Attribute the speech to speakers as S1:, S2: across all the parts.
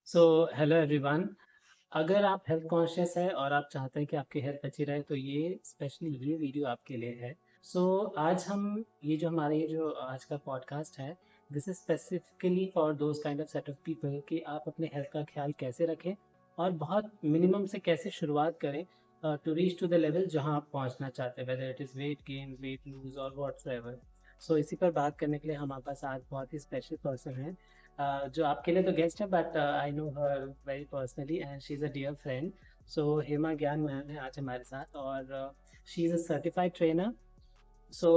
S1: So hello everyone. अगर आप health conscious है और आप चाहते हैं कि आपकी हेल्थ अच्छी रहे तो ये स्पेशली ये वीडियो आपके लिए है। आज हम ये जो आज का पॉडकास्ट है, this is specifically for those kind of set of people कि आप अपने हेल्थ का ख्याल कैसे रखें और बहुत मिनिमम से कैसे शुरुआत करें to reach to the level जहां आप पहुंचना चाहते हैं, whether it is weight gain, weight lose और व्हाट्सएवर। इसी पर बात करने के लिए हमारे पास आज बहुत ही स्पेशल पर्सन है, जो आपके लिए तो गेस्ट है, but I know her very personally and she is a dear friend. Hema Gyan ma'am है आज हमारे साथ और she is a certified trainer.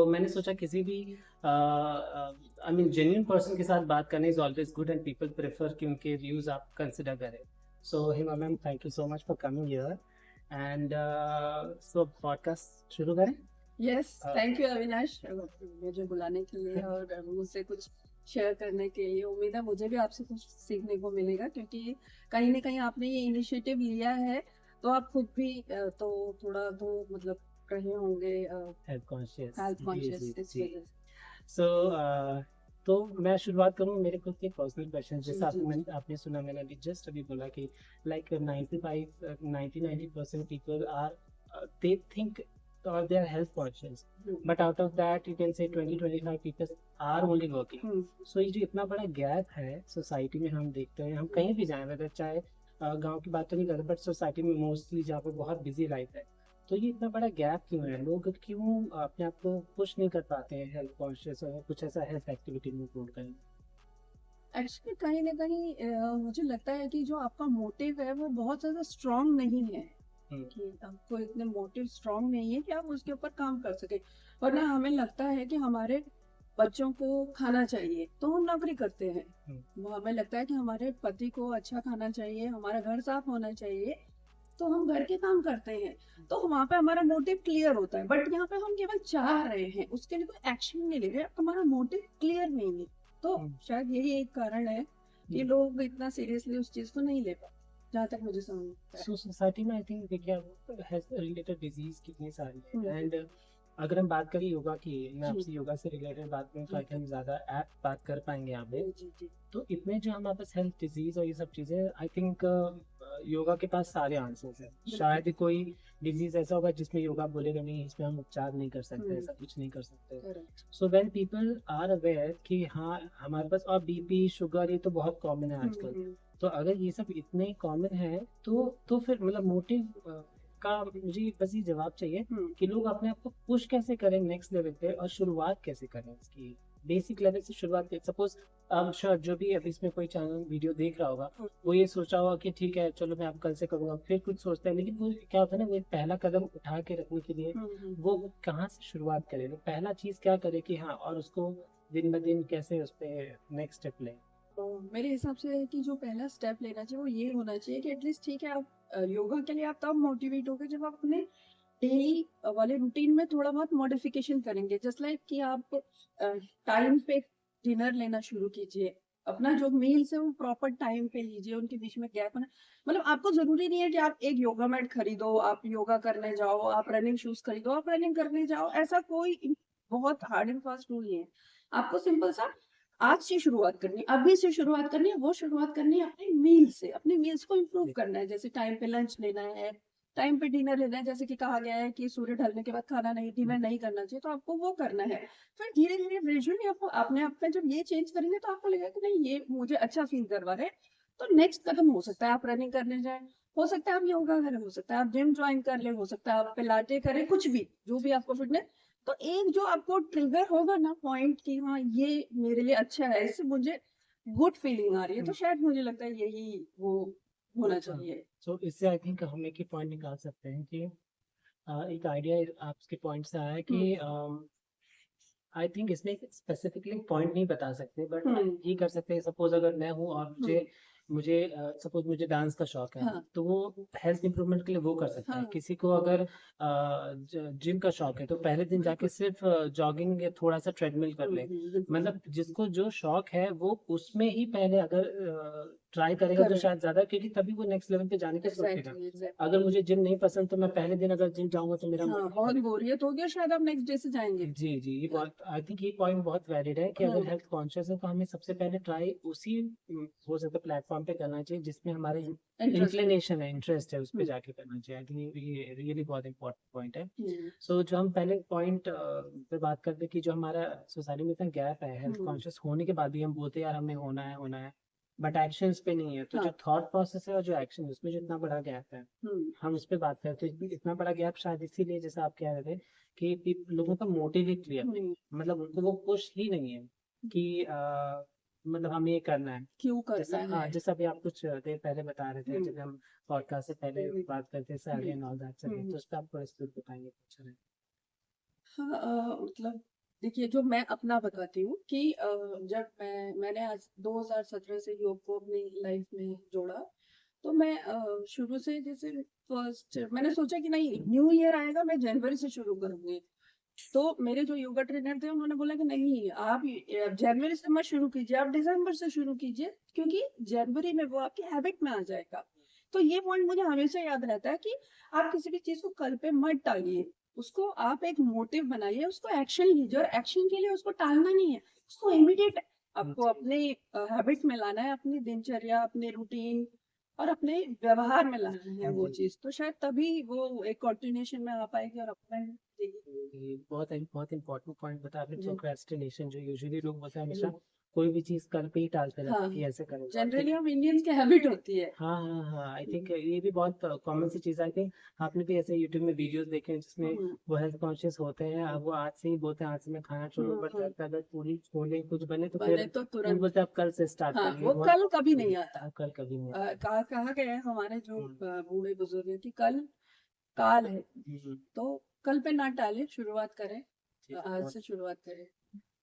S1: मैंने सोचा किसी भी आई मीन जेन्युइन पर्सन के साथ बात करना is always good and people prefer कि उनके व्यूज आप कंसिडर करें। Hema ma'am, thank you so much for coming here and podcast शुरू करें।
S2: यस, थैंक यू अविनाश मुझे बुलाने के लिए और मुझसे कुछ शेयर करने के लिए। उम्मीद है मुझे भी आपसे कुछ सीखने को मिलेगा, क्योंकि कहीं ना कहीं आपने ये इनिशिएटिव लिया है, तो आप खुद भी तो थोड़ा तो मतलब रहे होंगे
S1: हेल्थ कॉन्शियस,
S2: हेल्थ
S1: जी जी
S2: कॉन्शियस इस
S1: जी।
S2: वजह से।
S1: सो तो मैं शुरुआत करूँ मेरे खुद के पर्सनल क्वेश्चन,
S2: जी
S1: जैसे
S2: जी जी।
S1: आपने सुना, मैंने अभी बोला कि like 90% people are they think or they are health conscious, but out of that you can say 20-25 people are only working. ये जो इतना बड़ा गैप है सोसाइटी में, हम देखते हैं, हम कहीं भी जाएं, वेदर चाहे गांव की बात तो नहीं करते, बट सोसाइटी में मोस्टली जहाँ पे बहुत बिजी लाइफ है, तो ये इतना बड़ा गैप क्यों है? लोग क्यों अपने आप को पुश नहीं कर पाते हैं हेल्थ कॉन्शियस और कुछ ऐसा हेल्थ एक्टिविटी में इंक्लूड करें?
S2: एक्चुअली कहीं ना कहीं मुझे लगता है कि जो आपका मोटिव है वो बहुत ज्यादा स्ट्रांग नहीं है,
S1: हम्म।
S2: कि आपको इतने मोटिव स्ट्रांग नहीं है कि आप उसके ऊपर काम कर सके। वरना हमें लगता है कि हमारे बच्चों को खाना चाहिए तो हम नौकरी करते हैं।
S1: हम्म।
S2: वो हमें लगता है कि हमारे पति को अच्छा खाना चाहिए, हमारा घर साफ होना चाहिए, तो हम घर के काम करते हैं। तो वहां पे हमारा मोटिव क्लियर होता है, बट यहाँ पे हम केवल चाह रहे हैं, उसके लिए कोई एक्शन नहीं ले रहे, हमारा मोटिव क्लियर नहीं है। तो
S1: हम्म।
S2: शायद यही एक कारण है कि
S1: हम्म।
S2: लोग इतना सीरियसली उस चीज को नहीं ले पाते, जहाँ तक मुझे समझता है।
S1: सोसाइटी में आई थिंक देखिए, हेल्थ रिलेटेड डिजीज कितनी सारी
S2: हम्म,
S1: है, एंड अगर हम बात करें योगा की, मैं
S2: जी
S1: आपसे योगा से रिलेटेड बात करूँ तो
S2: जी
S1: आई थिंक ज़्यादा ऐप बात कर पाएंगे यहाँ पे।
S2: जी जी जी।
S1: तो इतने जो हमारे पास हेल्थ डिजीज और ये सब चीज़ें, आई थिंक योगा के पास सारे आंसर्स हैं।
S2: बिल्कुल।
S1: शायद ही कोई डिजीज ऐसा होगा जिसमें योगा बोलेगा नहीं, इसमें हम उपचार नहीं कर सकते,
S2: हम्म।
S1: ऐसा कुछ नहीं कर सकते।
S2: Correct.
S1: When people are aware कि हाँ हमारे पास, और बीपी शुगर ये तो बहुत कॉमन है आजकल,
S2: हम्म।
S1: तो अगर ये सब इतने कॉमन है तो फिर मतलब मोटिव का मुझे बस ये जवाब चाहिए
S2: हम्म।
S1: कि लोग अपने आप को पुश कैसे करें नेक्स्ट लेवल पे, और शुरुआत कैसे करें इसकी, बेसिक लेवल से शुरुआत करें। सपोज अब श्योर जो भी अभी इसमें कोई चैनल वीडियो देख रहा होगा, वो ये सोच रहा होगा कि ठीक है चलो मैं अब कल से करूँगा, फिर कुछ सोचता है, लेकिन वो क्या होता है ना, वो एक पहला कदम उठा के रखने के लिए वो कहाँ से शुरुआत करे, वो पहला चीज़ क्या करे कि हाँ, और उसको दिन ब दिन कैसे उस पर नेक्स्ट स्टेप लें।
S2: तो मेरे हिसाब से है कि जो पहला स्टेप लेना चाहिए वो ये होना चाहिए कि एटलीस्ट ठीक है, आप योगा के लिए आप तब मोटिवेट होगे जब आप अपने डेली वाले रूटीन में थोड़ा बहुत मॉडिफिकेशन करेंगे। जस्ट लाइक कि आप टाइम पे डिनर लेना शुरू कीजिए, अपना जो मील्स है वो प्रॉपर टाइम पे लीजिए, उनके बीच में गैप होना। मतलब आपको जरूरी नहीं है कि आप एक योगा मैट खरीदो, आप योगा करने जाओ, आप रनिंग शूज खरीदो, आप रनिंग करने जाओ, ऐसा कोई बहुत हार्ड एंड फास्ट रूल नहीं है। आपको सिंपल सा आज से शुरुआत करनी है, अभी से शुरुआत करनी है। वो शुरुआत करनी है अपने मील से, अपने मील्स को इम्प्रूव करना है। जैसे टाइम पे लंच लेना है, टाइम पे डिनर लेना है, जैसे कि कहा गया है कि सूर्य ढलने के बाद खाना नहीं, डिनर नहीं करना चाहिए, तो आपको वो करना है। फिर धीरे धीरे ग्रेजुअली आपको अपने आप में जब ये चेंज करेंगे तो आपको लगेगा कि नहीं, ये मुझे अच्छा फील करवा रहे हैं। तो नेक्स्ट कदम हो सकता है आप रनिंग करने जाए, हो सकता है आप योगा करें, हो सकता है आप जिम ज्वाइन कर ले, हो सकता है आप पिलाटे करें, कुछ भी जो भी आपको फिटनेस। तो एक जो आपको ट्रिगर होगा ना पॉइंट कि हाँ ये मेरे लिए अच्छा है, इससे मुझे गुड फीलिंग आ रही है, तो शायद मुझे लगता है यही वो होना
S1: हाँ,
S2: चाहिए।
S1: इससे आई थिंक हम एक ही पॉइंट निकाल सकते हैं कि एक आइडिया आपके पॉइंट से आया है कि
S2: हम्म।
S1: आई थिंक इसमें एक स्पेसिफिकली पॉइंट नहीं बता सकते, बट
S2: हम्म।
S1: ये कर सकते हैं। सपोज अगर मैं हूँ और
S2: हम्म।
S1: मुझे मुझे सपोज मुझे डांस का शौक है,
S2: हाँ
S1: तो वो हेल्थ इंप्रूवमेंट के लिए वो कर सकता है।
S2: हाँ।
S1: किसी को अगर जिम का शौक है तो पहले दिन जाके
S2: बिल्कुल।
S1: सिर्फ जॉगिंग या थोड़ा सा ट्रेडमिल कर ले।
S2: बिल्कुल।
S1: मतलब जिसको जो शौक है वो उसमें ही पहले अगर ट्राई करेगा तो
S2: करेक्ट।
S1: शायद ज्यादा, क्योंकि तभी वो नेक्स्ट लेवल पे जाने का सोचेगा।
S2: Exactly exactly.
S1: अगर मुझे जिम नहीं पसंद तो मैं पहले दिन अगर जिम जाऊंगा तो मेरा मन
S2: हाँ,
S1: नहीं
S2: बहुत
S1: करेगा।
S2: बोरियत हो गया, शायद आप नेक्स्ट डे से जाएंगे।
S1: जी जी, ये बहुत, आई थिंक ये पॉइंट बहुत वैलिड है कि अगर
S2: हम्म।
S1: हेल्थ कॉन्शियस है तो हमें सबसे पहले ट्राई उसी हो सकता है प्लेटफॉर्म पे करना चाहिए जिसमें हमारी
S2: इंटरेस्ट
S1: इंक्लिनेशन है, इंटरेस्ट है, उस पे
S2: हम्म
S1: जाके करना चाहिए। आई थिंक ये रियली बहुत इंपॉर्टेंट पॉइंट है।
S2: हम्म
S1: सो जो हम पहले पॉइंट पे बात करते हैं कि जो हमारा सोसाइटी में इतना गैप है, हेल्थ
S2: हम्म,
S1: कॉन्शियस होने के बाद भी हम बोलते हैं यार हमें होना है, बट एक्शंस पे नहीं है। तो जो
S2: हाँ
S1: थॉट प्रोसेस है और जो एक्शन, उसमें जो इतना बड़ा गैप है,
S2: हम्म
S1: हम उस पे बात करते हैं। इतना बड़ा गैप शायद इसीलिए, जैसा आप कह रहे थे, कि लोगों का मोटिव ही क्लियर नहीं,
S2: हम्म,
S1: मतलब उनको वो पुश ही नहीं है कि मतलब हमें ये करना है।
S2: क्यों करना
S1: जैसा,
S2: है
S1: हाँ, जैसा अभी आप कुछ देर पहले बता रहे थे,
S2: हम्म
S1: जब हम पॉडकास्ट से पहले
S2: हम्म
S1: बात करते थे salary
S2: hmm
S1: and all that sir,
S2: hmm,
S1: तो उस पर आप थोड़ा सा बताएंगे कुछ?
S2: हाँ मतलब देखिए जो मैं अपना बताती हूँ कि जब मैंने आज 2017 से योग को अपनी लाइफ में जोड़ा, तो मैं शुरू से जैसे फर्स्ट मैंने सोचा कि नहीं न्यू ईयर आएगा, मैं जनवरी से शुरू करूंगी। तो मेरे जो योगा ट्रेनर थे उन्होंने बोला कि नहीं आप जनवरी से मत शुरू कीजिए, आप दिसंबर से शुरू कीजिए, क्योंकि जनवरी में वो आपकी हैबिट में आ जाएगा। तो ये पॉइंट मुझे हमेशा याद रहता है कि आप किसी भी चीज को कल पे मत टालिए, उसको आप एक मोटिव बनाइए, उसको एक्शन लीजिए, और एक्शन के लिए उसको टालना नहीं है, उसको इमीडिएट आपको
S1: जी।
S2: अपने हैबिट में लाना है, अपनी दिनचर्या, अपने रूटीन और अपने व्यवहार में लाना है वो
S1: जी।
S2: चीज, तो शायद तभी वो एक कंटिन्यूएशन में आ पाएगी और अपना
S1: ये बहुत बहुत इंपॉर्टेंट पॉइंट बता आपने,
S2: जी
S1: प्रोक्रेस्टिनेशन जो यूजुअली लोग बोलते हैं हमेशा कोई भी चीज कल पे ही टालते रहते
S2: हाँ,
S1: हैं कि ऐसे करेंगे। आई
S2: जनरली
S1: थिंक,
S2: हम इंडियंस की हैबिट होती है।
S1: हाँ हाँ हाँ, आई थिंक ये भी बहुत कॉमन सी चीज़ है। आई थिंक आपने भी ऐसे यूट्यूब में वीडियोस देखे हैं जिसमें
S2: हम्म
S1: वो हेल्थ कॉन्शियस होते हैं, अब वो आज से ही बोलते हैं आज से मैं खाना छोड़ूंगा, बट
S2: हम्म,
S1: घर पे अगर पूरी छोले कुछ बने तो
S2: बने
S1: फिर
S2: तो
S1: वो
S2: तुरंत,
S1: बोलते हैं अब कल से स्टार्ट
S2: हाँ
S1: करेंगे।
S2: वो
S1: बहुत,
S2: कल कभी नहीं आता।
S1: कल कभी नहीं।
S2: कहा गया है हमारे जो
S1: हम्म,
S2: बूढ़े बुजुर्ग हैं कि कल काल है,
S1: हम्म,
S2: तो कल पे ना टालें, शुरुआत करें,
S1: जी,
S2: आज
S1: बहुत
S2: से शुरुआत करें।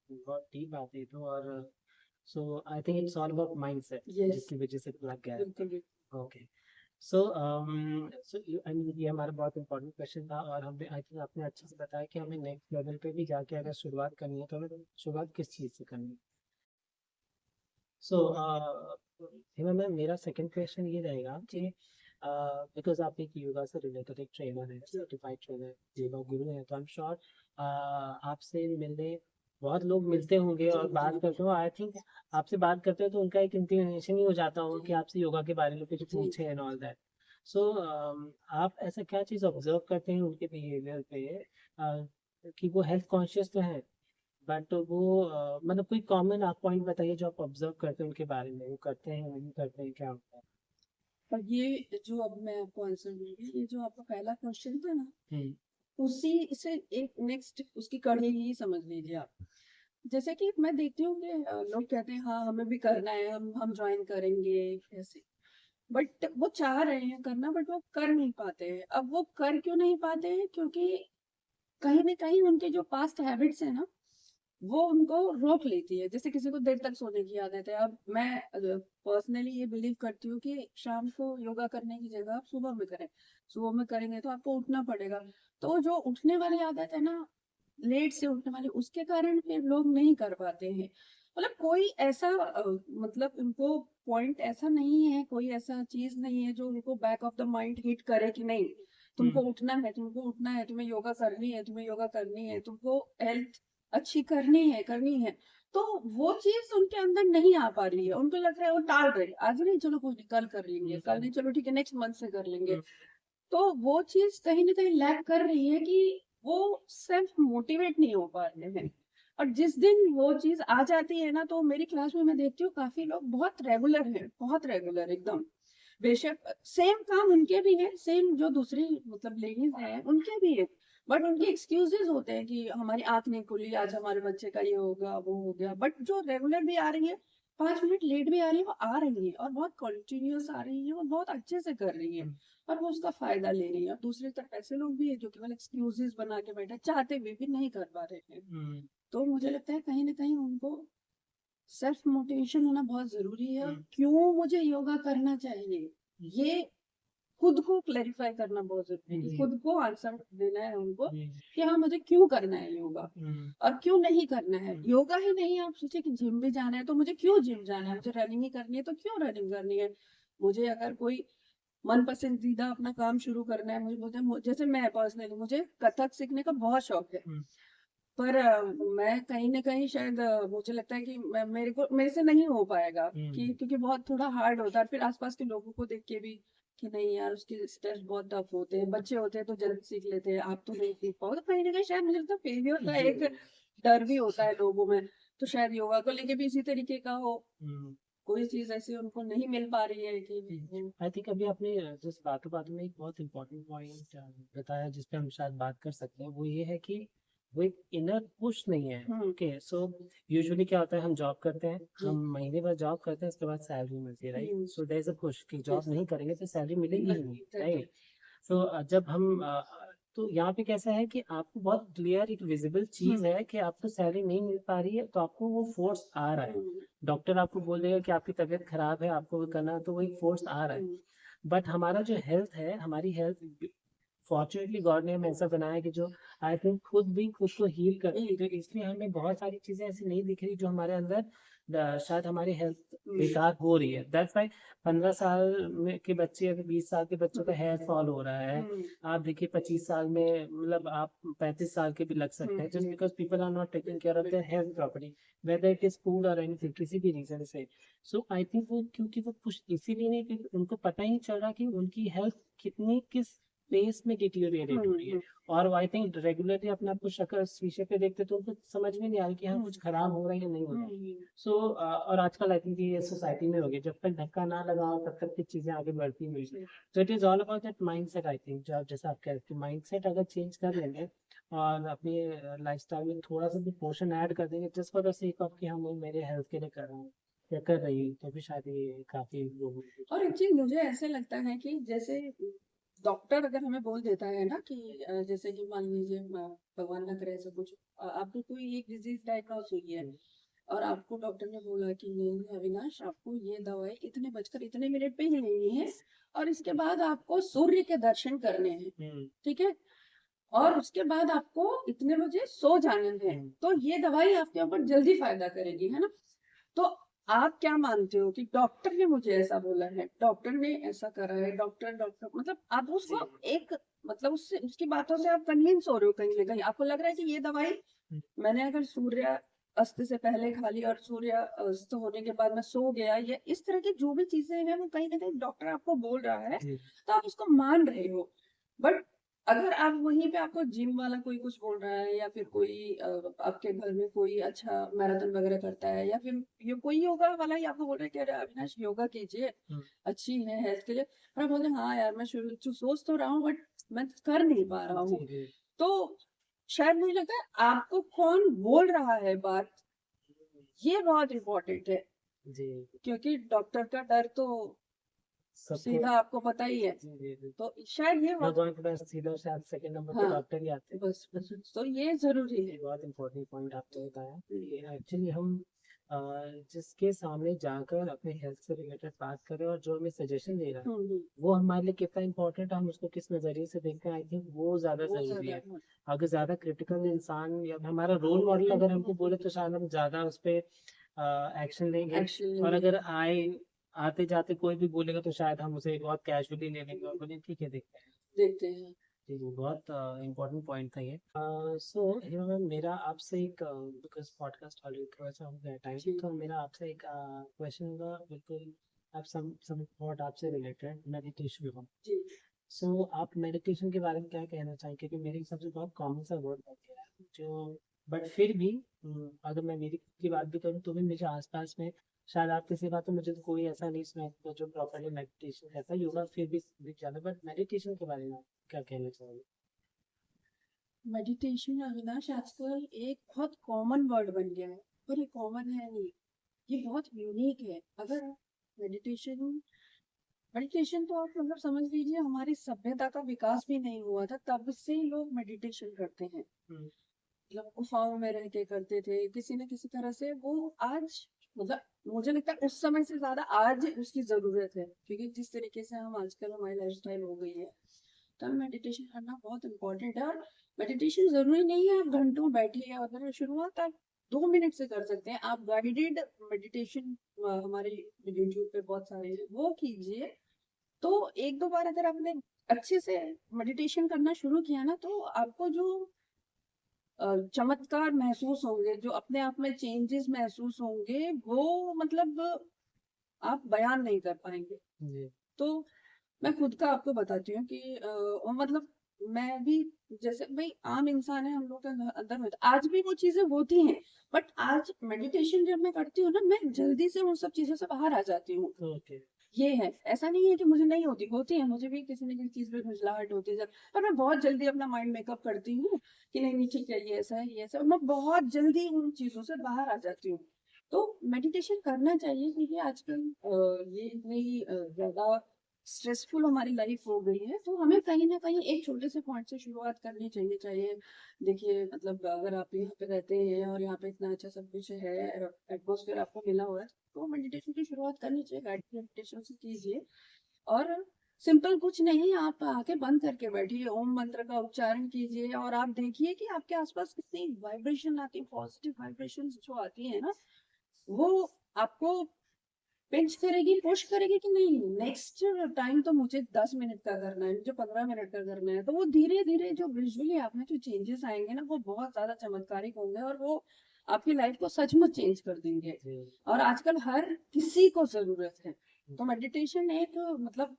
S1: बहुत डीप बात है तो। और so I think it's all about mindset,
S2: yes,
S1: जिसकी वजह से लग गया है।
S2: बिल्कुल बिल्कुल।
S1: ओके। सो ये हमारा बहुत इंपॉर्टेंट क्वेश्चन था, और हमने, आई थिंक आपने अच्छे से बताया कि हमें नेक्स्ट लेवल पे भी जाके अगर शुरुआत करनी है तो हमें शुरुआत किस चीज़ से करनी है। सो हिमा मैम, मेरा सेकंड क्वेश्चन ये रहेगा कि
S2: जी
S1: बिकॉज आप एक योगा से रिलेटेड एक ट्रेनर है,
S2: जी
S1: सर्टिफाइड ट्रेनर, योगा गुरु हैं, तो आई एम श्योर आपसे मिलने बहुत लोग मिलते होंगे
S2: जी
S1: और
S2: जी
S1: बात करते हो। आई थिंक आपसे बात करते हो तो उनका एक इंक्लिनेशन ही हो जाता होगा कि
S2: जी
S1: आपसे योगा के बारे में कुछ
S2: जी
S1: पूछे एंड ऑल दैट। सो आप ऐसा क्या चीज़ ऑब्जर्व करते हैं उनके बिहेवियर पे, कि वो हेल्थ कॉन्शियस तो है, बट वो मतलब कोई कॉमन आप पॉइंट बताइए जो आप ऑब्जर्व करते हैं उनके बारे में, वो करते हैं नहीं करते हैं, क्या होता है?
S2: और ये जो अब मैं आपको आंसर दूंगी, ये जो आपका पहला क्वेश्चन था ना,
S1: हम्म,
S2: उसी से एक नेक्स्ट उसकी कड़ी ही समझ लीजिए आप। जैसे कि मैं देखती हूँ कि लोग कहते हैं हाँ हमें भी करना है, हम ज्वाइन करेंगे ऐसे, बट वो चाह रहे हैं करना, बट वो कर नहीं पाते हैं। अब वो कर क्यों नहीं पाते हैं? क्योंकि कहीं ना कहीं उनके जो पास्ट हैबिट्स है ना, वो उनको रोक लेती है। जैसे किसी को देर तक सोने की आदत है, अब मैं पर्सनली ये बिलीव करती हूँ कि शाम को योगा करने की जगह आप सुबह में करें। सुबह में करेंगे तो आपको उठना पड़ेगा, तो जो उठने वाली आदत है ना, लेट से उठने वाले, उसके कारण फिर लोग नहीं कर पाते हैं। मतलब कोई ऐसा मतलब उनको पॉइंट ऐसा नहीं है, कोई ऐसा चीज नहीं है जो उनको back of the mind hit करे कि नहीं तुमको
S1: हम्म,
S2: उठना है, तुमको उठना है, तुम्हें योगा करनी है, तुम्हें योगा करनी है, तुमको हेल्थ अच्छी करनी है, करनी है। तो वो चीज उनके अंदर नहीं आ पा रही है, उनको लग रहा है वो टाल रहे हैं। आज नहीं, चलो कोई नहीं, कल कर लेंगे, कल
S1: हम्म,
S2: नहीं, चलो ठीक है नेक्स्ट मंथ से कर लेंगे।
S1: हम्म,
S2: तो वो चीज कहीं ना कहीं लैक कर रही है कि वो सेल्फ मोटिवेट नहीं हो पा रहे हैं। और जिस दिन वो चीज आ जाती है ना, तो मेरी क्लास में मैं देखती हूँ काफी लोग बहुत रेगुलर हैं, बहुत रेगुलर एकदम। बेशक सेम काम उनके भी है, सेम जो दूसरी मतलब लेडीज हैं उनके भी है, बट उनके एक्सक्यूजेस होते हैं कि हमारी आंख नहीं खुली आज, हमारे बच्चे का ये होगा वो हो गया। बट जो रेगुलर भी आ रही है, 5 मिनट लेट भी आ रही है, वो आ रही है और बहुत कंटिन्यूअस आ रही है और बहुत अच्छे से कर रही है,
S1: हम्म,
S2: और वो उसका फायदा ले रही है। और दूसरी तरफ ऐसे लोग भी है जो केवल एक्सक्यूजेस बना के बैठे, चाहते हुए भी नहीं कर पा रहे हैं।
S1: हम्म,
S2: तो मुझे लगता है कहीं ना कहीं उनको सेल्फ मोटिवेशन होना बहुत जरूरी है, और
S1: हम्म,
S2: क्यों मुझे योगा करना चाहिए, ये खुद को क्लैरिफाई करना बहुत जरूरी है।
S1: जी,
S2: खुद को आंसर देना है उनको
S1: जी,
S2: कि हाँ मुझे क्यों करना है योगा
S1: हम्म,
S2: और क्यों नहीं करना है।
S1: हम्म,
S2: योगा ही नहीं, आप सोचे कि जिम भी जाना है तो मुझे क्यों जिम जाना है, मुझे रनिंग ही करनी है तो क्यों रनिंग करनी है। मुझे अगर कोई मन पसंदीदा अपना काम शुरू करना है, मुझे बोलते हैं जैसे मैं पर्सनली, मुझे कथक सीखने का बहुत शौक है।
S1: हम्म,
S2: पर मैं कहीं न कहीं शायद मुझे लगता है कि मेरे से नहीं हो पाएगा कि
S1: हुँ।
S2: क्योंकि बहुत थोड़ा हार्ड होता है। फिर आस-पास के लोगों को देख के भी कि नहीं यार उसके स्टेप्स बहुत टफ होते हैं। बच्चे होते हैं तो जल्दी सीख लेते हैं, आप तो नहीं सीख पाओगे। तो कहीं न कहीं शायद मुझे लगता है फेलियर का
S1: जी।
S2: एक डर भी होता है लोगों में। तो शायद योगा को लेके भी इसी तरीके का हो,
S1: हुँ।
S2: कोई चीज़ ऐसी उनको नहीं मिल पा रही है कि वो
S1: आई थिंक अभी आपने जिस बातों-बातों में एक बहुत इम्पोर्टेंट पॉइंट बताया जिस पे हम शायद बात कर सकते हैं, वो ये है कि वो एक इनर पुश नहीं है।
S2: हुँ,
S1: ओके, सो यूजुअली क्या होता है हम जॉब करते हैं,
S2: जी।
S1: हम महीने भर जॉब करते हैं उसके बाद सैलरी मिलती है, राइट?
S2: हुँ,
S1: so there is a push कि जॉब
S2: यस,
S1: नहीं करेंगे तो सैलरी मिलेगी ही नहीं,
S2: एग्ज़ैक्टली।
S1: राइट? सो जब हम तो यहाँ पे कैसा है कि आपको बहुत क्लियर एक विजिबल चीज़
S2: हुँ,
S1: है कि आपको सैलरी नहीं मिल पा रही है, तो आपको वो फ़ोर्स आ रहा है।
S2: हुँ,
S1: डॉक्टर आपको बोल देगा कि आपकी तबीयत खराब है, आपको वो करना है, तो वो एक फ़ोर्स आ रहा है।
S2: हुँ,
S1: बट हमारा जो हेल्थ है, हमारी हेल्थ फॉर्चुनेटली गॉड ने हमें ऐसा बनाया है कि जो आई थिंक खुद भी खुद को हील करती है,
S2: हुँ,
S1: तो इसलिए हमें बहुत सारी चीज़ें ऐसी नहीं दिख रही जो हमारे अंदर शायद हमारी हेल्थ
S2: हुँ,
S1: बेकार हो रही है। दैट्स व्हाई 15 साल में के बच्चे या फिर 20 साल के बच्चों का
S2: हुँ,
S1: हेयर फॉल हो रहा है।
S2: हुँ,
S1: आप देखिए 25 साल में मतलब आप 35 साल के भी लग
S2: हुँ,
S1: सकते हैं just because people are not taking care of their
S2: बिल्कुल।
S1: Health properly, whether it is food or anything, किसी भी रीज़न से। सो आई थिंक वो क्योंकि वो पुश इसीलिए नहीं, क्योंकि उनको पता ही नहीं चल रहा कि उनकी हेल्थ कितनी किस पेस में डिटीरियरेट हो
S2: हुँ,
S1: रही है।
S2: हुँ,
S1: और वो आई थिंक रेगुलरली अपने आप को शक्ल शीशे पे देखते तो उनको समझ में नहीं आ रहा कि हाँ
S2: हुँ,
S1: कुछ खराब हो रहा है या नहीं हो रहा है।
S2: हुँ,
S1: सो और आजकल आई थिंक ये सोसाइटी में हो गया, जब तक धक्का ना लगाओ तब तक की चीजें आगे बढ़ती नहीं।
S2: जी,
S1: तो it is all about that mindset. I think जो आप जैसा आप कह रहे थे माइंडसेट अगर चेंज कर लेंगे और अपनी लाइफस्टाइल में थोड़ा सा भी पोर्शन ऐड कर देंगे just for the sake of कि हम मेरे हेल्थ के लिए कर रहे हैं या कर रही हूँ, तो भी शायद ये काफी वो होगी।
S2: और एक चीज़ मुझे ऐसे लगता है कि जैसे डॉक्टर अगर हमें बोल देता है ना कि जैसे कि मान लीजिए भगवान ना करे ऐसा कुछ आपको कोई एक डिजीज डायग्नोस हुई है
S1: हम्म,
S2: और आपको डॉक्टर ने बोला कि नहीं अविनाश आपको ये दवाई इतने बजकर इतने मिनट पे ही लेनी है और इसके बाद आपको सूर्य के दर्शन करने हैं
S1: हम्म,
S2: ठीक है और उसके बाद आपको इतने बजे सो जाना है
S1: हम्म,
S2: तो ये दवाई आपके ऊपर जल्दी फायदा करेगी है ना तो आप क्या मानते हो कि डॉक्टर ने मुझे ऐसा बोला है डॉक्टर ने ऐसा करा है डॉक्टर डॉक्टर मतलब आप
S1: जी,
S2: उसको एक मतलब उससे उसकी बातों से आप कन्विंस हो रहे हो कहीं ना कहीं आपको लग रहा है कि ये दवाई
S1: हम्म,
S2: मैंने अगर सूर्य अस्त से पहले खा ली और सूर्य अस्त होने के बाद मैं सो गया या इस तरह की जो भी चीजें हैं वो कहीं ना कहीं डॉक्टर आपको बोल रहा है
S1: जी,
S2: तो आप उसको मान रहे हो बट अगर आप वहीं पे आपको जिम वाला कोई कुछ बोल रहा है या फिर कोई आपके घर में कोई अच्छा मैराथन वगैरह करता है या फिर ये कोई योगा वाला ही आपको बोल रहा है कि अरे अविनाश योगा कीजिए
S1: हम्म,
S2: अच्छी है हेल्थ के लिए और आप बोलते हैं हाँ यार मैं शुरू सोच तो रहा हूँ बट मैं कर नहीं पा रहा
S1: जी,
S2: हूँ
S1: जी,
S2: तो शायद मुझे लगता है आपको कौन बोल रहा है बात ये बहुत इम्पोर्टेंट है
S1: जी,
S2: क्योंकि डॉक्टर का डर तो
S1: सबको,
S2: सीधा आपको पता ही है
S1: जी, जी, जी।
S2: तो शायद ये बहुत
S1: भगवान के पास सीधा शायद सेकंड नंबर पे
S2: हाँ
S1: डॉक्टर ही आते हैं।
S2: बस बस बस, तो ये जरूरी
S1: ये
S2: है
S1: बहुत इम्पोर्टेंट पॉइंट आपने बताया
S2: हम्म,
S1: कि एक्चुअली हम अ, जिसके सामने जाकर अपने हेल्थ से रिलेटेड बात करें और जो हमें सजेशन दे रहा है
S2: हम्म,
S1: वो हमारे लिए कितना इम्पोर्टेंट है, हम उसको किस नज़रिए से देखते हैं, आई थिंक वो ज़्यादा
S2: वो
S1: ज़रूरी
S2: ज्यादा
S1: है। अगर ज़्यादा क्रिटिकल इंसान या हमारा रोल मॉडल अगर हमको बोले तो शायद हम ज़्यादा उस पर एक्शन लेंगे।
S2: एक्शन
S1: और
S2: लेंगे
S1: अगर आते जाते कोई भी बोलेगा तो शायद हम उसे बहुत कैजुअली ले लेंगे और
S2: हम्म,
S1: बोलेंगे ठीक है देखते हैं।
S2: देखते हैं
S1: जी, जी, बहुत इम्पोर्टेंट पॉइंट था ये। सो हिमा मैम, मेरा आपसे एक बिकॉज पॉडकास्ट ऑलरेडी थोड़ा सा हो गया टाइम,
S2: जी
S1: तो मेरा आपसे एक क्वेश्चन होगा बिल्कुल आप सम थॉट आपसे रिलेटेड मेडिटेशन का।
S2: जी
S1: सो आप मेडिटेशन के बारे में क्या कहना चाहेंगे, क्योंकि मेरे हिसाब से बहुत कॉमन सा वर्ड बन गया है जो, बट फिर भी अगर मैं मेरी खुद की बात भी करूँ तो भी मेरे आसपास में शायद आपकी सिवा तो मुझे तो कोई ऐसा नहीं सुना है जो प्रॉपरली मेडिटेशन ऐसा योगा फिर भी दिख जाता है, बट मेडिटेशन के बारे में आप क्या कहना चाहोगे?
S2: मेडिटेशन अविनाश आजकल एक बहुत कॉमन वर्ड बन गया है पर ये कॉमन है नहीं ये बहुत यूनिक है अगर मेडिटेशन मेडिटेशन तो आप मतलब समझ लीजिए हमारी सभ्यता का विकास भी नहीं हुआ था तब से ही लोग मेडिटेशन करते हैं
S1: हुँ,
S2: मतलब गुफाओं में रह के करते थे किसी न किसी तरह से वो आज मतलब मुझे लगता है उस समय से ज्यादा आज उसकी जरूरत है क्योंकि जिस तरीके से हम आजकल हमारी लाइफस्टाइल हो गई है तब मेडिटेशन करना बहुत इम्पोर्टेंट है और मेडिटेशन जरूरी नहीं है आप घंटों बैठिए अगर शुरुआत आप 2 मिनट से कर सकते हैं आप गाइडेड मेडिटेशन हमारे यूट्यूब पे बहुत सारे हैं वो कीजिए तो एक दो बार अगर आपने अच्छे से मेडिटेशन करना शुरू किया ना तो आपको जो चमत्कार महसूस होंगे, जो अपने आप में चेंजेस महसूस होंगे, वो मतलब आप बयान नहीं कर पाएंगे।
S1: जी।
S2: तो मैं खुद का आपको बताती हूँ कि मतलब मैं भी, जैसे भाई आम इंसान है, हम लोग के अंदर में आज भी वो चीजें होती हैं, बट आज मेडिटेशन जब मैं करती हूँ ना, मैं जल्दी से उन सब चीजों से बाहर आ जाती हूँ।
S1: ओके।
S2: ये है, ऐसा नहीं है कि मुझे नहीं होती, होती है, मुझे भी किसी न किसी चीज पे झुंझलाहट होती है, पर मैं बहुत जल्दी अपना माइंड मेकअप करती हूँ कि नहीं नहीं ठीक है, ये ऐसा है, ये ऐसा है, और मैं बहुत जल्दी उन चीजों से बाहर आ जाती हूँ। तो मेडिटेशन करना चाहिए, क्योंकि आजकल ये इतनी ज्यादा स्ट्रेसफुल हमारी लाइफ हो गई है, तो हमें कहीं ना कहीं एक छोटे से पॉइंट से शुरुआत करनी चाहिए। चाहिए देखिए, मतलब अगर आप यहाँ पे रहते हैं और यहाँ पे इतना अच्छा सब कुछ है, एटमोसफेयर आपको मिला हुआ है, तो मेडिटेशन की शुरुआत करनी चाहिए, गाइडेड मेडिटेशन से कीजिए। और सिंपल कुछ नहीं, आप आंखें बंद करके बैठिए, ओम मंत्र का उच्चारण कीजिए, और आप देखिए कि आपके आसपास कितनी वाइब्रेशन आती है, पॉजिटिव वाइब्रेशन जो आती है ना, वो आपको पिंच करेगी, पुश करेगी कि नहीं, नेक्स्ट टाइम तो मुझे 10 मिनट का करना है, मुझे 15 मिनट का करना है। तो वो धीरे धीरे जो विजुअली आप में जो चेंजेस आएंगे ना, वो बहुत ज्यादा चमत्कारिक होंगे, और वो आपकी लाइफ को सचमुच चेंज कर देंगे।
S1: जी।
S2: और आजकल हर किसी को जरूरत है। तो मेडिटेशन एक मतलब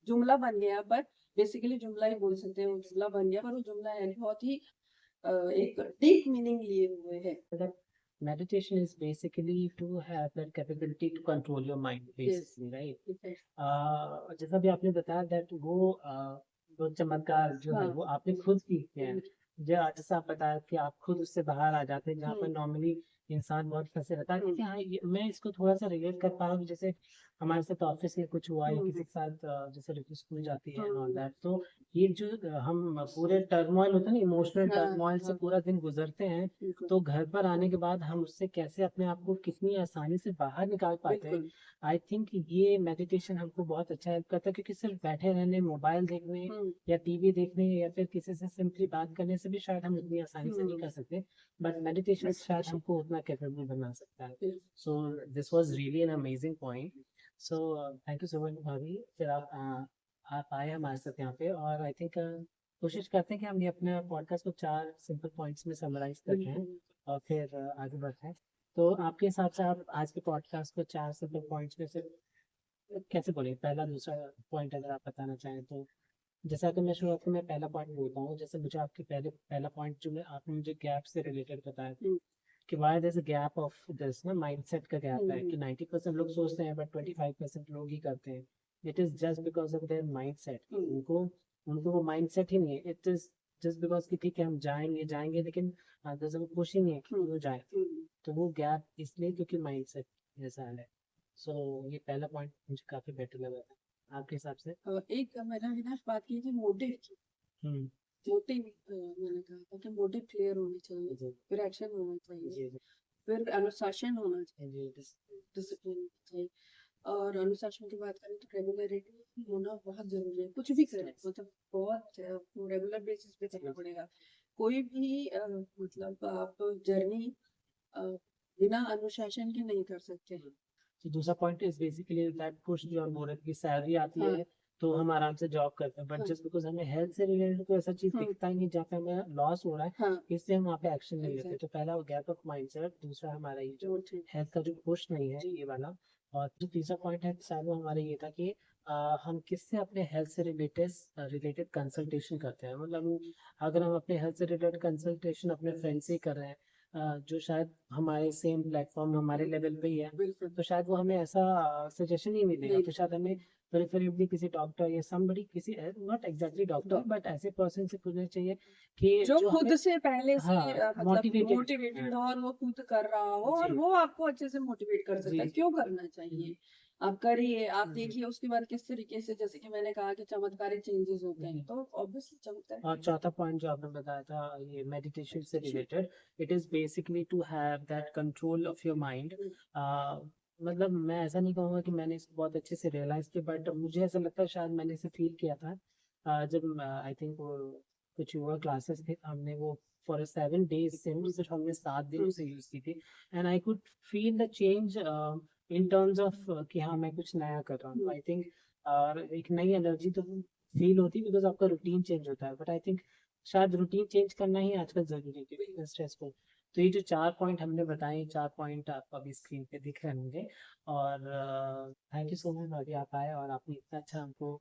S2: जुमला बन गया, पर बेसिकली जुमला ही बोल सकते हैं, वो जुमला बन गया, पर वो जुमला है नहीं, बहुत ही एक डीप मीनिंग लिए हुए है।
S1: That meditation is basically to have that capability to control your mind,
S2: yes,
S1: basically, right? जैसा भी आपने बताया that वो चमत्कार जो है
S2: हाँ,
S1: वो आपने खुद फील किया है। जैसा आप बताया कि आप खुद उससे बाहर आ जाते हैं, जहाँ पर नॉर्मली इंसान बहुत फंसे रहता है।
S2: हम्म,
S1: कि हाँ, मैं इसको थोड़ा सा रिलेट कर पा रहा हूँ, जैसे हमारे साथ ऑफिस में कुछ हुआ या
S2: हम्म,
S1: किसी के साथ जैसे लड़की स्कूल जाती है एंड ऑल
S2: हम्म,
S1: दैट। तो ये जो हम पूरे टर्मोइल होता है ना, इमोशनल
S2: हाँ,
S1: टर्मोइल से
S2: हाँ,
S1: पूरा दिन गुजरते हैं,
S2: बिल्कुल,
S1: तो घर पर आने के बाद हम उससे कैसे अपने आप को कितनी आसानी से बाहर निकाल पाते हैं।
S2: बिल्कुल,
S1: आई थिंक ये मेडिटेशन हमको बहुत अच्छा हेल्प करता है, क्योंकि सिर्फ बैठे रहने, मोबाइल देखने
S2: हुँ,
S1: या टीवी देखने या फिर किसी से सिंपली बात करने से भी शायद हम उतनी आसानी से नहीं
S2: हुँ,
S1: कर सकते, बट मेडिटेशन शायद
S2: मेडिटेशन,
S1: हमको उतना कैपेबल बना सकता है।
S2: Bill
S1: so this was really an amazing point. So thank you so much भाभी, फिर आप आए हमारे साथ यहाँ पे, और आई थिंक कोशिश करते हैं कि हम ये अपने पॉडकास्ट को 4 सिंपल पॉइंट्स में समराइज करते हैं
S2: बिल्कुल।
S1: और फिर आगे बढ़ते हैं। तो आपके हिसाब से आप आज के पॉडकास्ट को 4 सिंपल पॉइंट्स में से कैसे बोलेंगे, पहला दूसरा पॉइंट अगर आप बताना चाहें तो। जैसा कि मैं शुरुआत में पहला पॉइंट बोलता हूँ, जैसे मुझे आपके पहला पॉइंट जो आपने मुझे गैप से रिलेटेड बताया
S2: हुँ,
S1: कि why there is a gap of this ना, माइंडसेट का गैप है
S2: हुँ,
S1: कि 90% लोग सोचते हैं बट 25% लोग ही करते हैं। It is just because of their mindset.
S2: हुँ,
S1: उनको उनको वो माइंडसेट ही नहीं है। इट इज जस्ट बिकॉज कि ठीक है हम जाएंगे जाएंगे, लेकिन जैसे वो खुश ही नहीं है
S2: हुँ,
S1: कि वो जाए।
S2: हुँ।
S1: तो वो गैप इसलिए क्योंकि माइंडसेट ऐसा है। सो ये पहला पॉइंट मुझे काफी बेटर लगा था आपके हिसाब से।
S2: एक मैंने अविनाश बात की थी मोटिव की।
S1: हम्म।
S2: मोटिव मैंने कहा था कि मोटिव क्लियर होनी चाहिए,
S1: जी
S2: फिर एक्शन होना चाहिए,
S1: जी जी
S2: फिर अनुशासन होना चाहिए,
S1: जी जी
S2: डिसिप्लिन होना चाहिए। और अनुशासन की बात करें तो रेगुलरिटी होना बहुत जरूरी है, कुछ भी करें, मतलब बहुत रेगुलर बेसिस पे करना पड़ेगा। कोई भी मतलब आप जर्नी बिना अनुशासन के नहीं कर सकते।
S1: तो दूसरा point is basically that push जो हम बोल रहे थे कि सैलरी आती
S2: हाँ,
S1: है तो हम आराम से जॉब करते हैं, बट
S2: हाँ,
S1: जस्ट बिकॉज हमें हेल्थ से रिलेटेड कोई ऐसा चीज
S2: हाँ,
S1: दिखता ही नहीं जहाँ पे हमें लॉस हो रहा है,
S2: हाँ,
S1: इसलिए हम वहाँ पे एक्शन नहीं लेते। तो
S2: एग्जैक्ट,
S1: पहला वो गैप ऑफ माइंडसेट, दूसरा हमारा ये जो
S2: मोटिव,
S1: हेल्थ का जो पुश नहीं है
S2: जी,
S1: ये वाला, और जो तीसरा पॉइंट है शायद वो हमारा ये था कि हम किससे अपने हेल्थ से रिलेटेड रिलेटेड कंसल्टेशन करते हैं। मतलब अगर हम अपने हेल्थ से रिलेटेड कंसल्टेशन अपने फ्रेंड से ही कर रहे हैं, जो शायद हमारे सेम प्लेटफॉर्म हमारे लेवल पे ही है,
S2: बिल्कुल,
S1: तो शायद वो हमें ऐसा सजेशन ही मिलेगा।
S2: नहीं
S1: तो शायद हमें प्रेफरेबली किसी डॉक्टर या समबड़ी, किसी नॉट एग्जैक्टली डॉक्टर
S2: डॉ-
S1: बट ऐसे पर्सन से पूछना चाहिए कि
S2: जो
S1: जो
S2: खुद
S1: हमें,
S2: से पहले से
S1: हाँ,
S2: मतलब
S1: मोटिवेटेड। हाँ,
S2: मोटिवेटेड हो, और वो खुद कर रहा हो, और
S1: जी
S2: वो आपको अच्छे से मोटिवेट कर सकता
S1: जी
S2: है,
S1: जी।
S2: क्यों करना चाहिए। आप करिए, आप
S1: जी
S2: देखिए उसके बाद किस तरीके से, जैसे कि मैंने कहा कि चमत्कारिक चेंजेस होते हैं,
S1: जी।
S2: तो ऑब्वियसली चमत्कारिक
S1: और चौथा पॉइंट जो आपने बताया था ये मेडिटेशन से
S2: meditation.
S1: Related, it is basically to have that control of your mind. मतलब मैं ऐसा नहीं कहूँगा कि मैंने इसको बहुत अच्छे से रियलाइज किया, बट मुझे ऐसा लगता है शायद मैंने इसे फील किया था जब आई थिंक कुछ योगा क्लासेस थे, हमने वो फॉर 7 days सिर्फ हमने 7 दिन उसे यूज की थी, and I could feel the change in terms of कि हाँ मैं कुछ नया कर रहा हूँ। आई थिंक और एक नई एनर्जी तो फील होती है बिकॉज आपका रूटीन चेंज होता है, बट आई थिंक शायद रूटीन चेंज करना ही आजकल ज़रूरी है क्योंकि इतना स्ट्रेसफुल। तो ये जो 4 पॉइंट हमने बताए, 4 पॉइंट आपको अभी स्क्रीन पे दिख रहे होंगे। और थैंक यू सो मच भाभी, आप आए और आपने इतना अच्छा हमको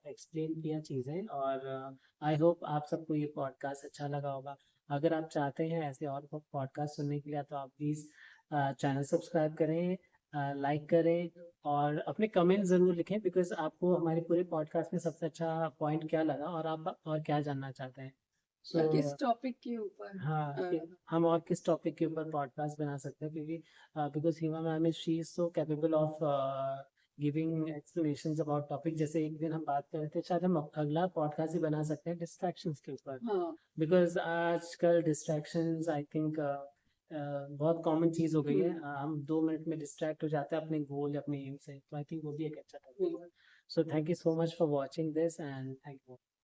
S1: एक्सप्लेन किया चीज़ें। और आई होप आप सबको ये पॉडकास्ट अच्छा लगा होगा। अगर आप चाहते हैं ऐसे और पॉडकास्ट सुनने के लिए तो आप प्लीज़ चैनल सब्सक्राइब करें, लाइक करें और अपने कमेंट ज़रूर लिखें, बिकॉज़ आपको हमारे पूरे पॉडकास्ट में सबसे अच्छा पॉइंट क्या लगा और आप और क्या जानना चाहते हैं।
S2: या किस
S1: सो
S2: टॉपिक के ऊपर
S1: हाँ, कि हम और किस टॉपिक के ऊपर पॉडकास्ट बना सकते हैं, क्योंकि because Hima ma'am is she is so capable of giving explanations about topic. जैसे एक दिन हम बात कर रहे थे, शायद हम अगला पॉडकास्ट ही बना सकते हैं डिस्ट्रैक्शंस के ऊपर।
S2: हाँ।
S1: बिकॉज़ आजकल डिस्ट्रैक्शंस आई थिंक बहुत कॉमन चीज़ हो गई है। हम 2 मिनट में डिस्ट्रैक्ट हो जाते हैं अपने गोल या अपने एम से, तो आई थिंक वो भी एक अच्छा टॉपिक है। So thank you so much for watching this and thank you.